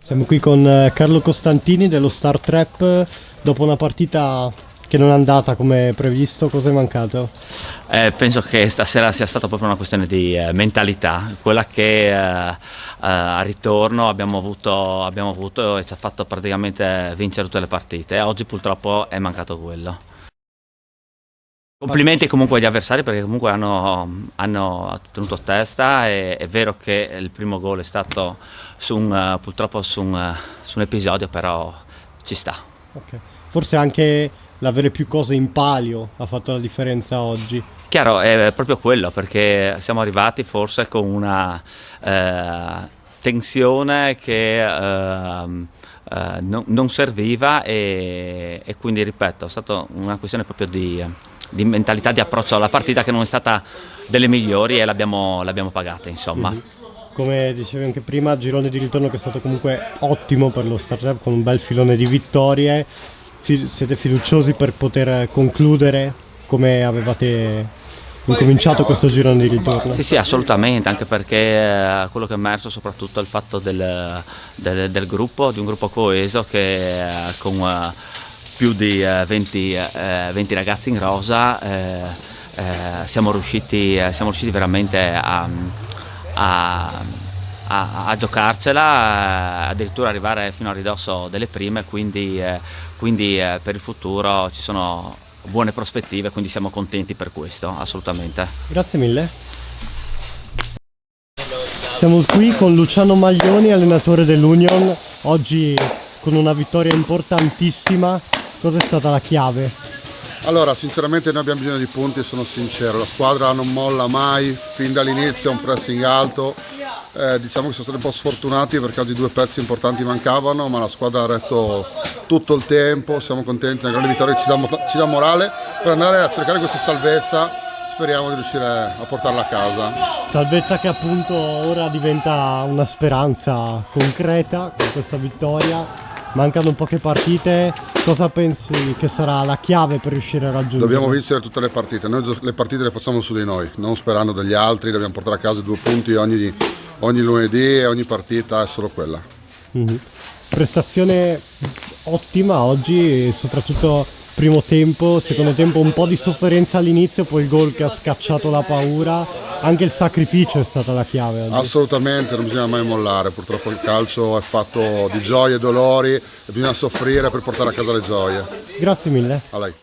Siamo qui con Carlo Costantini dello Star Trap. Dopo una partita che non è andata come previsto, cosa è mancato? Penso che stasera sia stata proprio una questione di mentalità, quella che a ritorno abbiamo avuto e ci ha fatto praticamente vincere tutte le partite. Oggi purtroppo è mancato quello. Complimenti comunque agli avversari perché comunque hanno tenuto testa, è vero che il primo gol è stato purtroppo su un episodio, però ci sta. Okay. Forse anche l'avere più cose in palio ha fatto la differenza oggi. Chiaro, è proprio quello, perché siamo arrivati forse con una tensione che non serviva e quindi ripeto, è stata una questione proprio di mentalità, di approccio alla partita che non è stata delle migliori e l'abbiamo pagata, insomma. Come dicevi anche prima, girone di ritorno che è stato comunque ottimo per lo Star Trap, con un bel filone di vittorie. Siete fiduciosi per poter concludere come avevate incominciato questo girone di ritorno? Sì, assolutamente, anche perché quello che è emerso soprattutto è il fatto del gruppo, di un gruppo coeso che con più di 20 ragazzi in rosa siamo riusciti veramente a giocarcela, addirittura arrivare fino a ridosso delle prime, quindi per il futuro ci sono buone prospettive, quindi siamo contenti per questo, assolutamente. Grazie mille. Siamo qui con Luciano Maglioni, allenatore dell'Union, oggi con una vittoria importantissima. Cosa è stata la chiave? Allora, sinceramente noi abbiamo bisogno di punti, sono sincero, la squadra non molla mai, fin dall'inizio un pressing alto, diciamo che sono stati un po' sfortunati perché oggi due pezzi importanti mancavano, ma la squadra ha retto tutto il tempo, siamo contenti, una grande vittoria ci dà morale per andare a cercare questa salvezza, speriamo di riuscire a portarla a casa. Salvezza che appunto ora diventa una speranza concreta con questa vittoria. Mancano poche partite, cosa pensi che sarà la chiave per riuscire a raggiungere? Dobbiamo vincere tutte le partite, noi le partite le facciamo su di noi, non sperando degli altri, dobbiamo portare a casa 2 punti ogni lunedì e ogni partita è solo quella. Prestazione ottima oggi, soprattutto primo tempo, secondo tempo un po' di sofferenza all'inizio, poi il gol che ha scacciato la paura, anche il sacrificio è stata la chiave oggi. Assolutamente, non bisogna mai mollare, purtroppo il calcio è fatto di gioie e dolori e bisogna soffrire per portare a casa le gioie. Grazie mille. A lei.